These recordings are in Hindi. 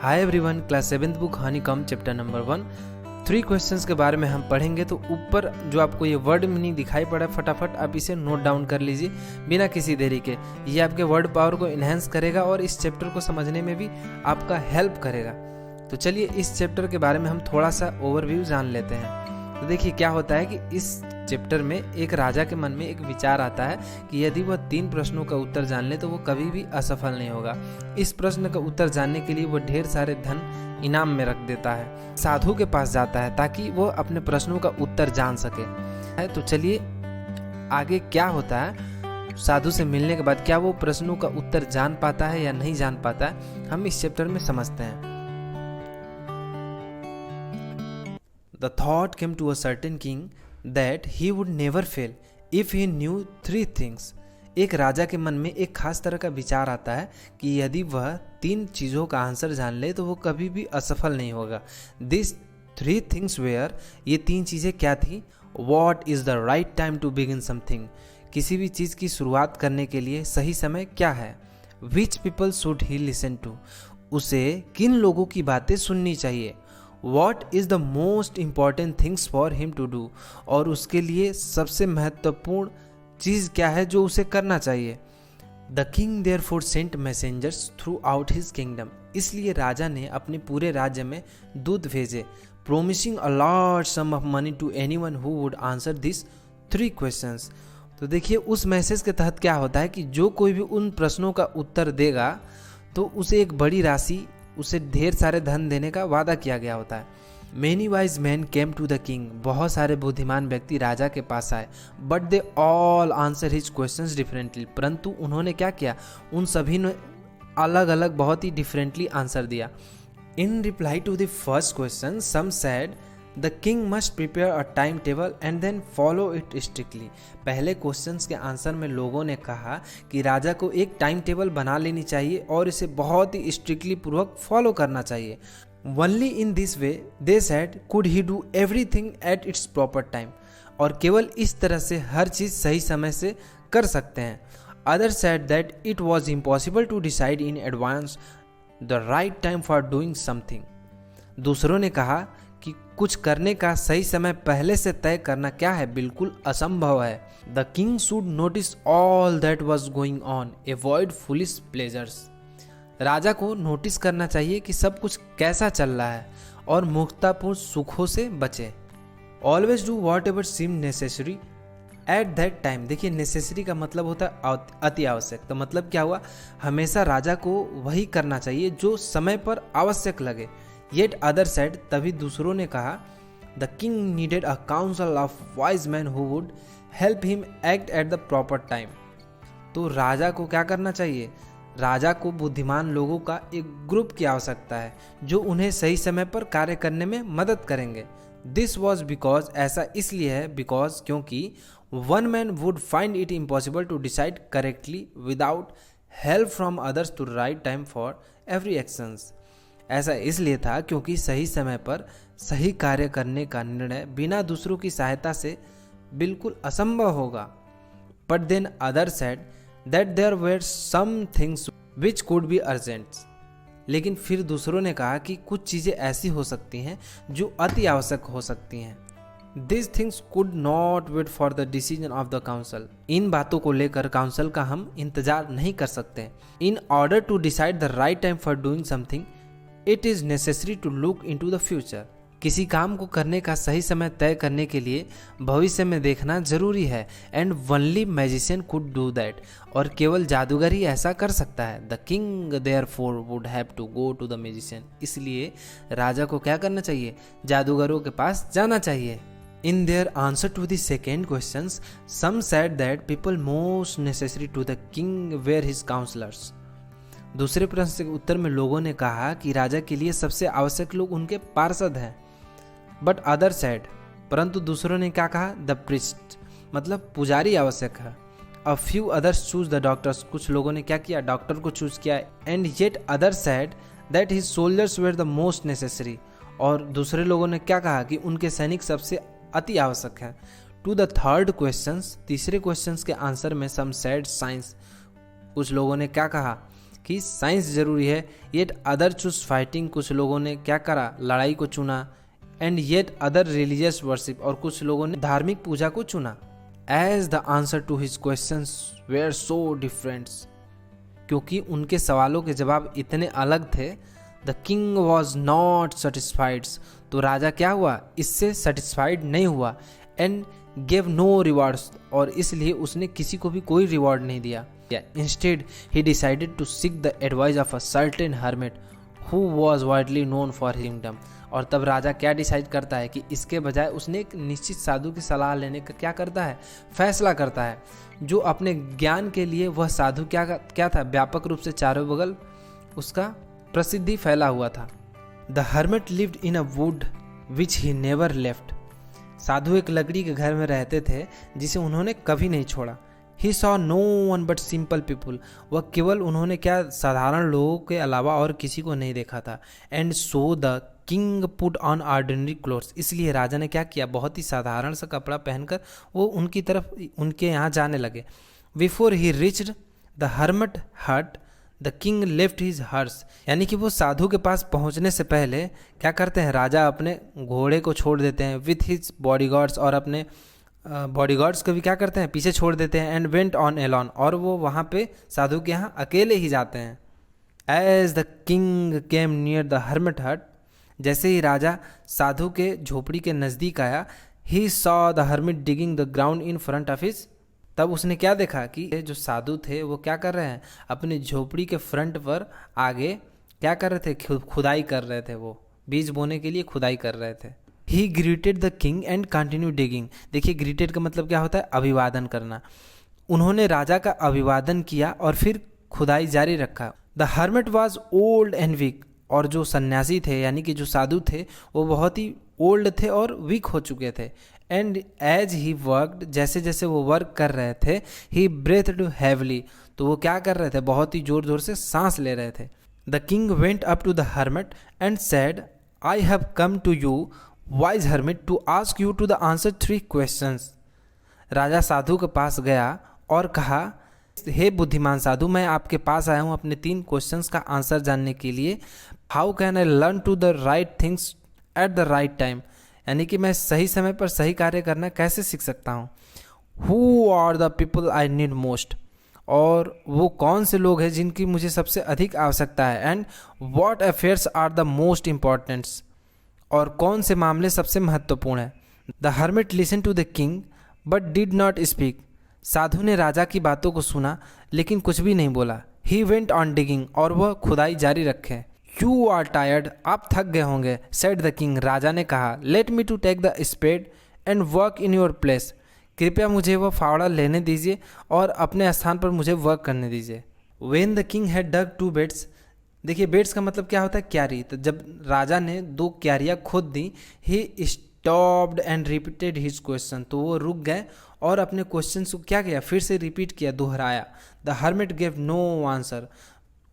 Hi everyone, class 7th book honeycomb chapter number 1 3 questions के बारे में हम पढ़ेंगे। तो ऊपर जो आपको ये वर्ड मीनिंग दिखाई पड़ा है, फटाफट आप इसे नोट डाउन कर लीजिए बिना किसी देरी के। ये आपके वर्ड पावर को इन्हेंस करेगा और इस चैप्टर को समझने में भी आपका हेल्प करेगा। तो चलिए इस चैप्टर के बारे में हम थोड़ा सा ओवरव्यू जान लेते हैं। तो देखिए क्या होता है कि इस चैप्टर में एक राजा के मन में एक विचार आता है कि यदि वह 3 प्रश्नों का उत्तर जान ले तो वो कभी भी असफल नहीं होगा। इस प्रश्न का उत्तर जानने के लिए वो ढेर सारे धन इनाम में रख देता है। साधु के पास जाता है ताकि वो अपने प्रश्नों का उत्तर जान सके। तो चलिए आगे क्या होता है। साधु से मिलने के बाद क्या वो प्रश्नों का उत्तर जान पाता है या नहीं जान पाता है, हम इस चैप्टर में समझते हैं। The thought came to a certain king that he would never fail if he knew 3 things. एक राजा के मन में एक खास तरह का विचार आता है कि यदि वह 3 चीज़ों का आंसर जान ले तो वो कभी भी असफल नहीं होगा। These 3 things were, ये 3 चीज़ें क्या थी? What is the right time to begin something? किसी भी चीज़ की शुरुआत करने के लिए सही समय क्या है? Which people should he listen to? उसे किन लोगों की बातें सुननी चाहिए? What is the most important things for him to do? और उसके लिए सबसे महत्वपूर्ण चीज़ क्या है जो उसे करना चाहिए? The king therefore sent messengers throughout his kingdom. इसलिए राजा ने अपने पूरे राज्य में दूत भेजे, promising a large sum of money to anyone who would answer these 3 questions. तो देखिए उस मैसेज के तहत क्या होता है कि जो कोई भी उन प्रश्नों का उत्तर देगा तो उसे एक बड़ी राशि, उसे ढेर सारे धन देने का वादा किया गया होता है। Many wise men came to the king. बहुत सारे बुद्धिमान व्यक्ति राजा के पास आए। But they all answer his questions differently. परंतु उन्होंने क्या किया, उन सभी ने अलग अलग बहुत ही डिफरेंटली आंसर दिया। In reply to the first question, some said the king must prepare a timetable and then follow it strictly. पहले क्वेश्चंस के आंसर में लोगों ने कहा कि राजा को एक टाइम टेबल बना लेनी चाहिए और इसे बहुत ही स्ट्रिक्टली पूर्वक फॉलो करना चाहिए। Only in this way, they said, could he do everything at its proper time. और केवल इस तरह से हर चीज़ सही समय से कर सकते हैं। Others said that it was impossible to decide in advance the right time for doing something. दूसरों ने कहा कि कुछ करने का सही समय पहले से तय करना क्या है, बिल्कुल असंभव है। The king should notice all that was going on, avoid foolish pleasures. राजा को नोटिस करना चाहिए कि सब कुछ कैसा चल रहा है और मूर्खतापूर्ण सुखों से बचे। Always do whatever seem necessary at that time. देखिए नेसेसरी का मतलब होता है अति आवश्यक। तो मतलब क्या हुआ, हमेशा राजा को वही करना चाहिए जो समय पर आवश्यक लगे। Yet others said, तभी दूसरों ने कहा, the king needed a council of wise men who would help him act at the proper time. तो राजा को क्या करना चाहिए, राजा को बुद्धिमान लोगों का एक ग्रुप की आवश्यकता है जो उन्हें सही समय पर कार्य करने में मदद करेंगे। This was because, ऐसा इसलिए है because, क्योंकि one man would find it impossible to decide correctly without help from others to right time for every actions. ऐसा इसलिए था क्योंकि सही समय पर सही कार्य करने का निर्णय बिना दूसरों की सहायता से बिल्कुल असंभव होगा। But then others said that there were some things which could be urgent. लेकिन फिर दूसरों ने कहा कि कुछ चीज़ें ऐसी हो सकती हैं जो अति आवश्यक हो सकती हैं। These things could not wait for the decision of the council. इन बातों को लेकर काउंसिल का हम इंतजार नहीं कर सकते। In order to decide the right time for doing something, it is necessary to look into the future. किसी काम को करने का सही समय तय करने के लिए भविष्य में देखना जरूरी है। And only magician could do that. और केवल जादूगर ही ऐसा कर सकता है। The king therefore would have to go to the magician. इसलिए राजा को क्या करना चाहिए, जादूगरों के पास जाना चाहिए। In their answer to the second questions, some said that people most necessary to the king were his counselors. दूसरे प्रश्न के उत्तर में लोगों ने कहा कि राजा के लिए सबसे आवश्यक लोग उनके पार्षद हैं। बट अदर सेड, परंतु दूसरों ने क्या कहा, द प्रीस्ट, मतलब पुजारी आवश्यक है। A few others choose the doctors, कुछ लोगों ने क्या किया, डॉक्टर को चूज किया। And yet other said that his soldiers were the most necessary, और दूसरे लोगों ने क्या कहा कि उनके सैनिक सबसे अति आवश्यक है। टू द थर्ड क्वेश्चन, तीसरे क्वेश्चन के आंसर में सम सेड साइंस, कुछ लोगों ने क्या कहा कि साइंस जरूरी है, येट अदर चूज फाइटिंग, कुछ लोगों ने क्या करा, लड़ाई को चुना, and yet other religious worship, और कुछ लोगों ने धार्मिक पूजा को चुना। As the answer to his questions were so different, क्योंकि उनके सवालों के जवाब इतने अलग थे। The king was not satisfied, तो राजा क्या हुआ, इससे सेटिस्फाइड नहीं हुआ। एंड गेव नो रिवॉर्ड्स, और इसलिए उसने किसी को भी कोई रिवॉर्ड नहीं दिया। Instead he decided to seek the advice of a certain hermit who was widely known for his kingdom. और तब राजा क्या डिसाइड करता है कि इसके बजाय उसने एक निश्चित साधु की सलाह लेने का क्या करता है, फैसला करता है, जो अपने ज्ञान के लिए वह साधु क्या था, व्यापक रूप से चारों बगल उसका प्रसिद्धि फैला हुआ था। The hermit lived in a wood which he never left, साधु एक लकड़ी के घर में रहते थे जिसे उन्होंने कभी नहीं छोड़ा। He saw no one but simple people, वह केवल उन्होंने क्या साधारण लोगों के अलावा और किसी को नहीं देखा था। And so the king put on ordinary clothes, इसलिए राजा ने क्या किया, बहुत ही साधारण सा कपड़ा पहनकर वो उनकी तरफ उनके यहाँ जाने लगे। Before he reached the hermit hut the king left his horse, यानी कि वो साधु के पास पहुंचने से पहले क्या करते हैं, राजा अपने घोड़े को छोड़ देते हैं विथ हिज बॉडीगार्ड्स, और अपने बॉडीगार्ड्स को भी क्या करते हैं, पीछे छोड़ देते हैं। एंड वेंट ऑन एलॉन, और वो वहाँ पे साधु के यहाँ अकेले ही जाते हैं। As the king came near the hermit hut, जैसे ही राजा साधु के झोपड़ी के नज़दीक आया, he saw the hermit digging the ground in front of his, तब उसने क्या देखा कि जो साधु थे वो क्या कर रहे हैं, अपनी झोपड़ी के फ्रंट पर आगे क्या कर रहे थे, खुदाई कर रहे थे, वो बीज बोने के लिए खुदाई कर रहे थे। ही greeted the king and continue digging, देखिए ग्रीटेड का मतलब क्या होता है, अभिवादन करना। उन्होंने राजा का अभिवादन किया और फिर खुदाई जारी रखा। The hermit was old and weak, और जो सन्यासी थे यानी कि जो साधु थे वो बहुत ही ओल्ड थे और वीक हो चुके थे। एंड एज ही वर्कड, जैसे जैसे वो वर्क कर रहे थे, ही ब्रेथड हैवली, तो वो क्या कर रहे थे, बहुत ही जोर जोर से सांस ले रहे थे। The king went up to the hermit and said, I have come to you wise hermit to ask you to the answer 3 questions. राजा साधु के पास गया और कहा, हे बुद्धिमान साधु, मैं आपके पास आया हूँ अपने 3 क्वेश्चंस का आंसर जानने के लिए। How can I learn to the right things at the right time, यानी कि मैं सही समय पर सही कार्य करना कैसे सीख सकता हूँ। Who are the people I need most, और वो कौन से लोग हैं जिनकी मुझे सबसे अधिक आवश्यकता है। And what affairs are the most importants, और कौन से मामले सबसे महत्वपूर्ण है। The hermit listen to the king but did not speak, साधु ने राजा की बातों को सुना लेकिन कुछ भी नहीं बोला। ही वेंट ऑन डिगिंग, और वह खुदाई जारी रखे। यू आर टायर्ड, आप थक गए होंगे, सेड द किंग, राजा ने कहा। Let me to take the spade and work in your place, कृपया मुझे वह फावड़ा लेने दीजिए और अपने स्थान पर मुझे वर्क करने दीजिए। When the king had dug 2 beds, देखिए बेड्स का मतलब क्या होता है, क्यारी, तो जब राजा ने 2 क्यारियाँ खोद दी, he stopped and repeated his question, तो वो रुक गए और अपने क्वेश्चन को क्या किया, फिर से रिपीट किया, दोहराया। The hermit gave no answer,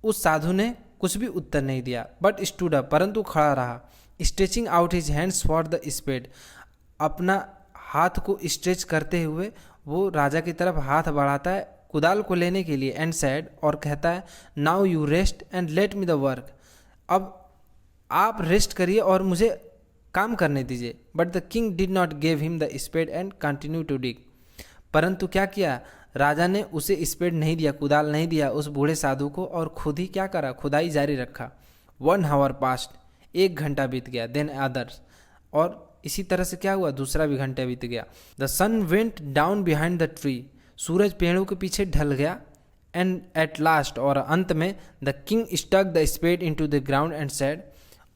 उस साधु ने कुछ भी उत्तर नहीं दिया। बट स्टूड अप, परंतु खड़ा रहा। Stretching out his hands for the spade, अपना हाथ को स्ट्रेच करते हुए वो राजा की तरफ हाथ बढ़ाता है कुदाल को लेने के लिए। एंड सैड, और कहता है, now you rest and let me the work, अब आप रेस्ट करिए और मुझे काम करने दीजिए। But the king did not give him the spade and continue to dig, परंतु क्या किया, राजा ने उसे स्पेड नहीं दिया, कुदाल नहीं दिया उस बूढ़े साधु को, और खुद ही क्या करा, खुदाई जारी रखा। 1 hour पास्ट, 1 घंटा बीत गया। देन अदर्स, और इसी तरह से क्या हुआ, दूसरा भी घंटा बीत गया। The sun went down behind the tree, सूरज पेड़ों के पीछे ढल गया। एंड एट लास्ट, और अंत में, the king stuck the spade into the ground and said,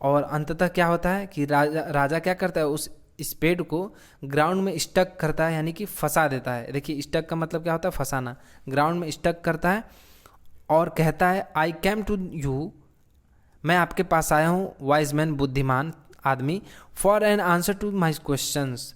और अंततः क्या होता है कि राजा क्या करता है, उस स्पेड को ग्राउंड में स्टक करता है, यानी कि फंसा देता है। देखिए स्टक का मतलब क्या होता है, फंसाना, ग्राउंड में स्टक करता है और कहता है, आई कैम टू यू, मैं आपके पास आया हूँ, वाइज मैन, बुद्धिमान आदमी, for an answer to my questions,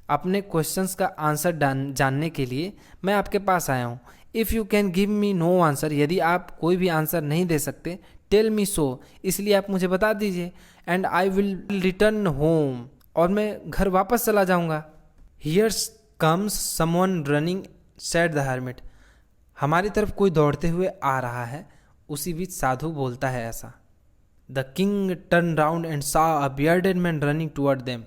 अपने क्वेश्चंस का आंसर जानने के लिए मैं आपके पास आया हूँ। If you can give me no answer, यदि आप कोई भी आंसर नहीं दे सकते, टेल मी सो, इसलिए आप मुझे बता दीजिए। And I will return home, और मैं घर वापस चला जाऊंगा। Here's comes someone running, said the hermit, हमारी तरफ कोई दौड़ते हुए आ रहा है, उसी बीच साधु बोलता है ऐसा। The king turn round and saw a bearded man running toward them.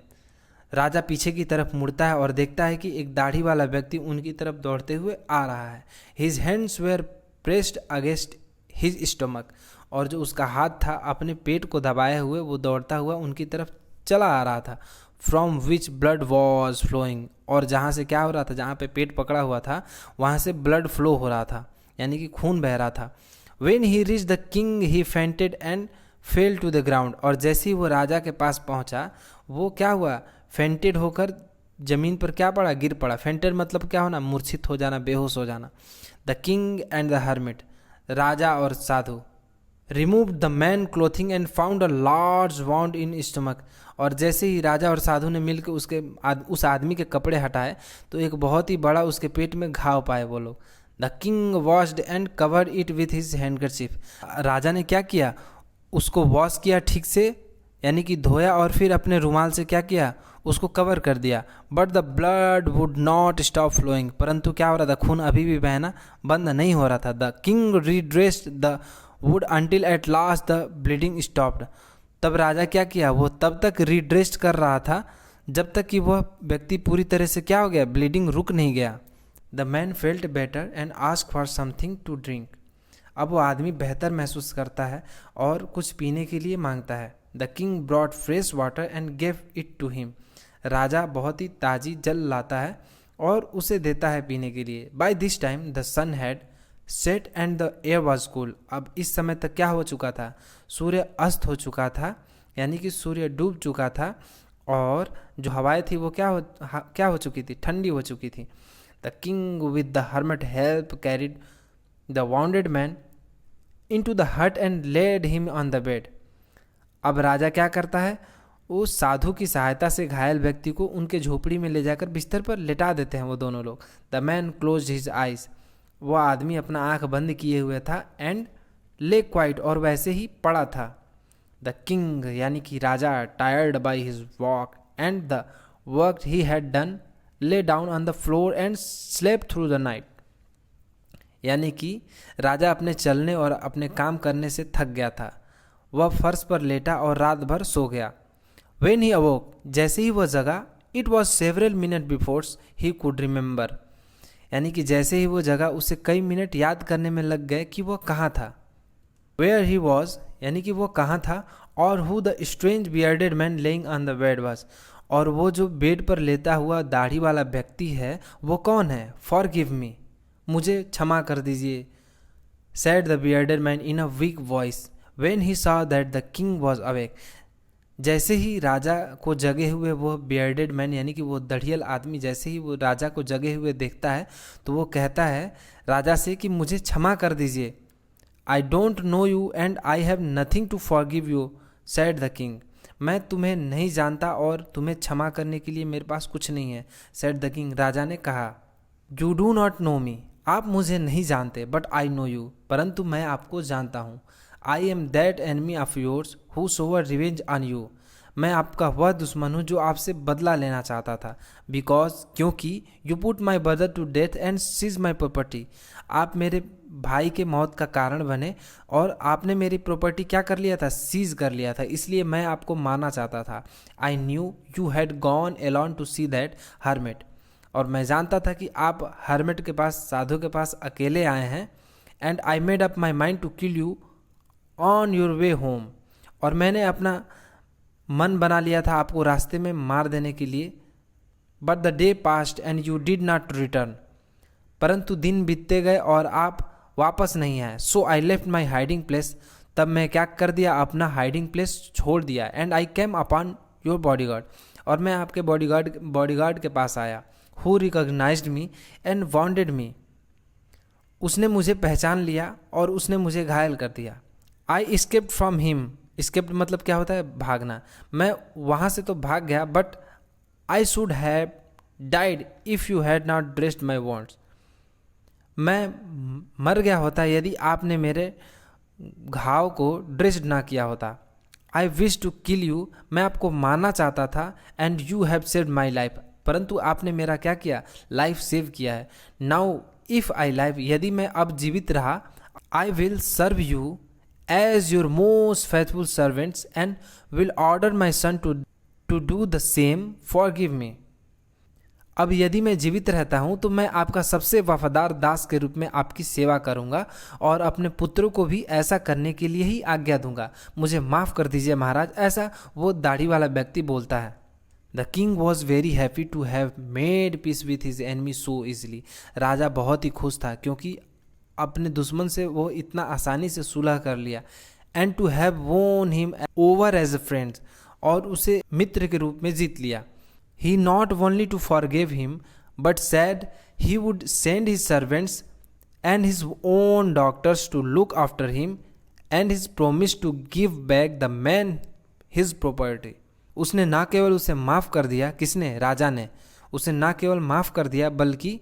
राजा पीछे की तरफ मुड़ता है और देखता है कि एक दाढ़ी वाला व्यक्ति उनकी तरफ दौड़ते हुए आ रहा है। His hands were pressed against his stomach, और जो उसका हाथ था अपने पेट को दबाए हुए वो दौड़ता हुआ उनकी तरफ चला आ रहा था। From which blood was flowing, और जहाँ से क्या हो रहा था, जहाँ पे पेट पकड़ा हुआ था वहाँ से ब्लड फ्लो हो रहा था, यानी कि खून बह रहा था। When he reach the king he fainted and fell to the ground, और जैसे ही वो राजा के पास पहुँचा वो क्या हुआ, फेंटेड होकर जमीन पर क्या पड़ा, गिर पड़ा। फेंटेड मतलब क्या होना, मूर्छित हो जाना, बेहोश हो जाना। The king and the hermit, राजा और साधु। Remove the man clothing and found a large wound in stomach, और जैसे ही राजा और साधु ने मिलकर उस आदमी के कपड़े हटाए तो एक बहुत ही बड़ा उसके पेट में घाव पाए वो लोग। The king washed and covered it with his handkerchief, राजा ने क्या किया, उसको वॉश किया ठीक से, यानी कि धोया, और फिर अपने रुमाल से क्या किया, उसको कवर कर दिया। But the blood would not stop flowing, परंतु क्या हो रहा था, खून अभी भी बहना बंद नहीं हो रहा था। The king redressed the wood until at last the bleeding stopped, तब राजा क्या किया, वो तब तक रीड्रेस्ट कर रहा था जब तक कि वह व्यक्ति पूरी तरह से क्या हो गया, ब्लीडिंग रुक नहीं गया। The man felt better and ask for something to drink, अब वो आदमी बेहतर महसूस करता है और कुछ पीने के लिए मांगता है। The king brought fresh water and gave it to him, राजा बहुत ही ताज़ी जल लाता है और उसे देता है पीने के लिए। By this time the sun had set and the air was cool, अब इस समय तक क्या हो चुका था, सूर्य अस्त हो चुका था, यानी कि सूर्य डूब चुका था और जो हवाएं थी वो क्या हो चुकी थी, ठंडी हो चुकी थी। The king with the hermit help carried the wounded man into the hut and laid him on the bed, अब राजा क्या करता है, उस साधु की सहायता से घायल व्यक्ति को उनके झोपड़ी में ले जाकर बिस्तर पर लेटा देते हैं वो दोनों लोग। The man closed his eyes, वह आदमी अपना आंख बंद किए हुए था, एंड ले क्वाइट, और वैसे ही पड़ा था। द किंग यानी कि राजा tired by his walk and the work he had done lay down on the floor and slept through the night, यानी कि राजा अपने चलने और अपने काम करने से थक गया था, वह फर्श पर लेटा और रात भर सो गया। वेन ही अवोक, जैसे ही वह जगा, it was several minute before he could remember, यानी कि जैसे ही वो जगा उसे कई मिनट याद करने में लग गए कि वह कहाँ था। वेयर ही वॉज, यानी कि वो कहाँ था, और who the strange bearded man laying on the bed was, और वो जो बेड पर लेता हुआ दाढ़ी वाला व्यक्ति है वो कौन है। फॉर गिव मी, मुझे क्षमा कर दीजिए, said the bearded man in a week voice when he saw that the king was awake, जैसे ही राजा को जगे हुए वो बियर्डेड मैन यानी कि वो दढ़ियल आदमी जैसे ही वो राजा को जगे हुए देखता है तो वो कहता है राजा से कि मुझे क्षमा कर दीजिए। I don't know you and I have nothing to forgive you, said the king, मैं तुम्हें नहीं जानता और तुम्हें क्षमा करने के लिए मेरे पास कुछ नहीं है। सेड द किंग, राजा ने कहा। यू डू नॉट नो मी, आप मुझे नहीं जानते, बट आई नो यू, परंतु मैं आपको जानता हूँ। I am that enemy of yours who swore revenge on you, मैं आपका वह दुश्मन हूँ जो आपसे बदला लेना चाहता था। बिकॉज, क्योंकि you put my brother to death and seize my property, आप मेरे भाई के मौत का कारण बने और आपने मेरी प्रॉपर्टी क्या कर लिया था, सीज कर लिया था, इसलिए मैं आपको मारना चाहता था। I knew you had gone alone to see that hermit, और मैं जानता था कि आप हर्मिट के पास, साधु के पास अकेले आए हैं। And I made up my mind to kill you on your way home, और मैंने अपना मन बना लिया था आपको रास्ते में मार देने के लिए। But the day passed and you did not return, परंतु दिन बीतते गए और आप वापस नहीं आए। So I left my hiding place, तब मैं क्या कर दिया, अपना हाइडिंग प्लेस छोड़ दिया। And I came upon your bodyguard, और मैं आपके बॉडीगार्ड के पास आया। Who recognised me and wanted me, उसने मुझे पहचान लिया और उसने मुझे घायल कर दिया। आई एस्केप्ड फ्रॉम हिम, एस्केप्ड मतलब क्या होता है, भागना, मैं वहाँ से तो भाग गया। But I should have died if you had not dressed my wants, मैं मर गया होता यदि आपने मेरे घाव को ड्रेस्ड ना किया होता। I wish to kill you, मैं आपको मारना चाहता था। And you have saved my life, परंतु आपने मेरा क्या किया, लाइफ सेव किया है। नाउ इफ़ आई लाइव, यदि मैं अब जीवित रहा, I will serve you as your most faithful servants and will order my son to do the same. Forgive me. अब यदि मैं जीवित रहता हूँ तो मैं आपका सबसे वफादार दास के रूप में आपकी सेवा करूँगा और अपने पुत्रों को भी ऐसा करने के लिए ही आज्ञा दूंगा। मुझे माफ़ कर दीजिए महाराज, ऐसा वो दाढ़ी वाला व्यक्ति बोलता है। The king was very happy to have made peace with his enemy so easily. राजा बहुत ही खुश था क्योंकि अपने दुश्मन से वो इतना आसानी से सुलह कर लिया। And to have won him over as a friend, और उसे मित्र के रूप में जीत लिया। He not only to forgive him, but said he would send his servants and his own doctors to look after him, and his promise to give back the man his property. उसने ना केवल उसे माफ़ कर दिया, किसने? राजा ने उसे ना केवल माफ़ कर दिया बल्कि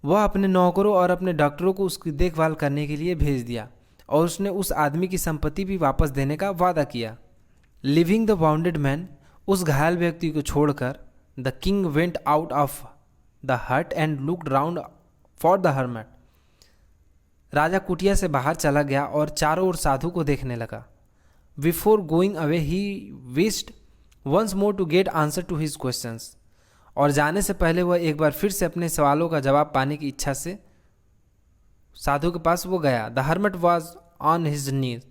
वह अपने नौकरों और अपने डॉक्टरों को उसकी देखभाल करने के लिए भेज दिया, और उसने उस आदमी की संपत्ति भी वापस देने का वादा किया। लिविंग द वाउंडेड मैन, उस घायल व्यक्ति को छोड़कर, the king went out of the hut and looked round for the hermit. राजा कुटिया से बाहर चला गया और चारों ओर साधु को देखने लगा। Before going away he wished once more to get answer to his questions, और जाने से पहले वह एक बार फिर से अपने सवालों का जवाब पाने की इच्छा से साधु के पास वो गया। The hermit was on his knees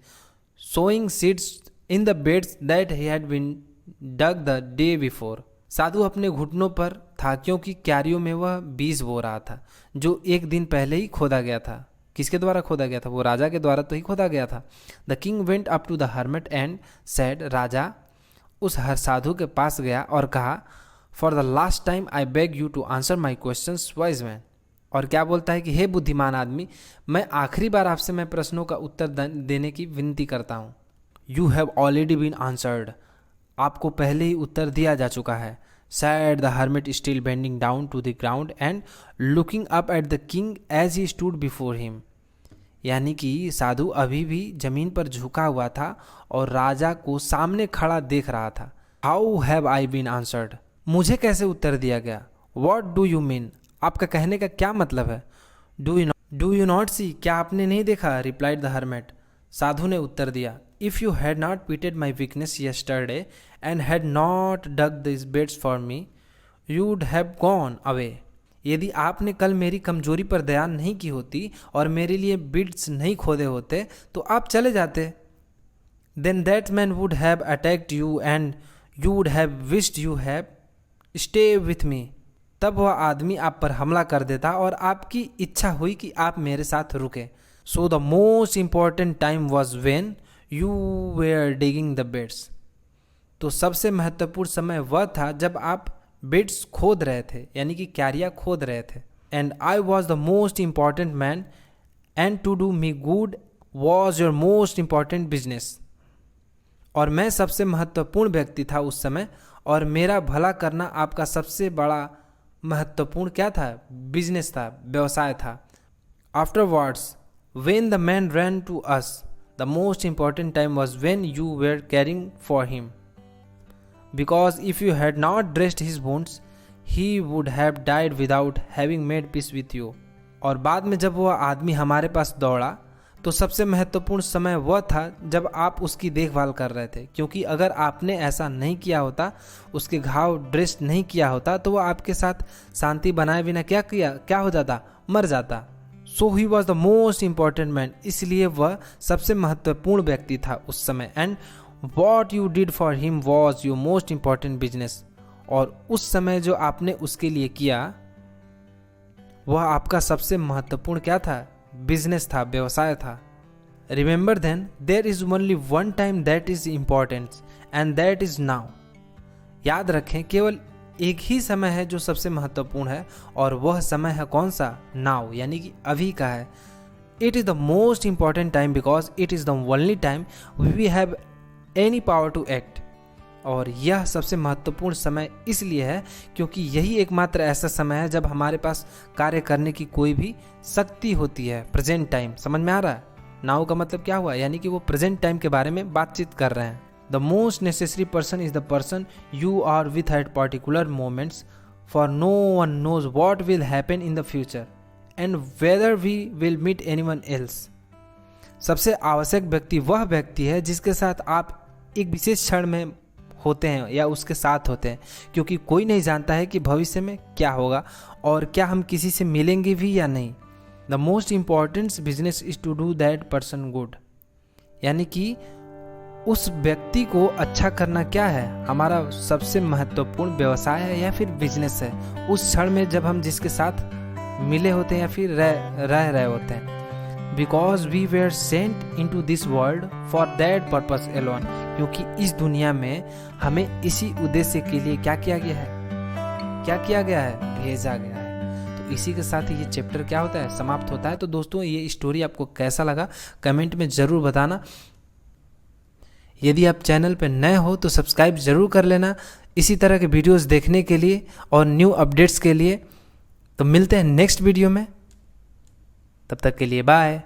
sowing seeds in the beds that he had been dug the day before. साधु अपने घुटनों पर था क्योंकि क्यारियों में वह बीज बो रहा था जो एक दिन पहले ही खोदा गया था। किसके द्वारा खोदा गया था? वो राजा के द्वारा तो ही खोदा गया था। The king went up to the hermit and said, राजा उस हर साधु के पास गया और कहा, for the last time I beg you to answer my questions wise man. और क्या बोलता है कि हे बुद्धिमान आदमी, मैं आखिरी बार आपसे मैं प्रश्नों का उत्तर देने की विनती करता हूँ। You have already been answered, आपको पहले ही उत्तर दिया जा चुका है। Said the hermit still bending down to the ground and looking up at the king as he stood before him. यानी कि साधु अभी भी जमीन पर झुका हुआ था और राजा को सामने खड़ा देख रहा था। How have I been answered, मुझे कैसे उत्तर दिया गया? वॉट डू यू मीन, आपका कहने का क्या मतलब है? डू यू नॉट सी, क्या आपने नहीं देखा? रिप्लाइड द हर्मिट, साधु ने उत्तर दिया। If you had not pitied my weakness yesterday and had not dug these beds for me, you would have gone away. यदि आपने कल मेरी कमजोरी पर दया नहीं की होती और मेरे लिए बिड्स नहीं खोदे होते तो आप चले जाते। Then that man would have attacked you and you would have wished you have stay with me. तब वह आदमी आप पर हमला कर देता और आपकी इच्छा हुई कि आप मेरे साथ रुके। So the most important time was when you were digging the beds. तो सबसे महत्वपूर्ण समय वह था जब आप बेड्स खोद रहे थे, यानी कि क्यारियाँ खोद रहे थे। And I was the most important man and to do me good was your most important business. और मैं सबसे महत्वपूर्ण व्यक्ति था उस समय और मेरा भला करना आपका सबसे बड़ा महत्वपूर्ण क्या था? बिजनेस था, व्यवसाय था। Afterwards, when the man ran to us, the most important time was when you were caring for him. Because if you had not dressed his wounds, he would have died without having made peace with you. और बाद में जब वह आदमी हमारे पास दौड़ा तो सबसे महत्वपूर्ण समय वह था जब आप उसकी देखभाल कर रहे थे, क्योंकि अगर आपने ऐसा नहीं किया होता, उसके घाव ड्रेस नहीं किया होता, तो वह आपके साथ शांति बनाए बिना क्या हो जाता? मर जाता। So he was the most important man, इसलिए वह सबसे महत्वपूर्ण व्यक्ति था उस समय। And what you did for him was your most important business, और उस समय जो आपने उसके लिए किया वह आपका सबसे महत्वपूर्ण क्या था? बिजनेस था, व्यवसाय था। Remember then there is only one time that is important and that is now. याद रखें, केवल एक ही समय है जो सबसे महत्वपूर्ण है और वह समय है कौन सा? नाउ, यानी कि अभी का है। It is the most important time because it is the only time we have any power to act. और यह सबसे महत्वपूर्ण समय इसलिए है क्योंकि यही एकमात्र ऐसा समय है जब हमारे पास कार्य करने की कोई भी शक्ति होती है। प्रेजेंट टाइम, समझ में आ रहा है? नाउ का मतलब क्या हुआ? यानी कि वो प्रेजेंट टाइम के बारे में बातचीत कर रहे हैं। The most necessary person is the person you are with at particular moments, for no one knows what will happen in the future and whether we will meet anyone else. सबसे आवश्यक व्यक्ति वह व्यक्ति है जिसके साथ आप एक विशेष क्षण में होते हैं या उसके साथ होते हैं, क्योंकि कोई नहीं जानता है कि भविष्य में क्या होगा और क्या हम किसी से मिलेंगे भी या नहीं। The most important business is to do that person good, यानी कि उस व्यक्ति को अच्छा करना क्या है, हमारा सबसे महत्वपूर्ण व्यवसाय है या फिर बिजनेस है। उस क्षण में जब हम जिसके साथ मिले होते हैं या फिर रह रहे होते हैं। Because we were sent into this world for that purpose alone, क्योंकि इस दुनिया में हमें इसी उद्देश्य के लिए क्या किया गया है, भेजा गया है। तो इसी के साथ ये चैप्टर क्या होता है, समाप्त होता है। तो दोस्तों ये स्टोरी आपको कैसा लगा कमेंट में ज़रूर बताना। यदि आप चैनल पर नए हो तो सब्सक्राइब ज़रूर कर लेना इसी तरह के वीडियोस देखने के लिए और न्यू अपडेट्स के लिए। तो मिलते हैं नेक्स्ट वीडियो में, तब तक के लिए बाय।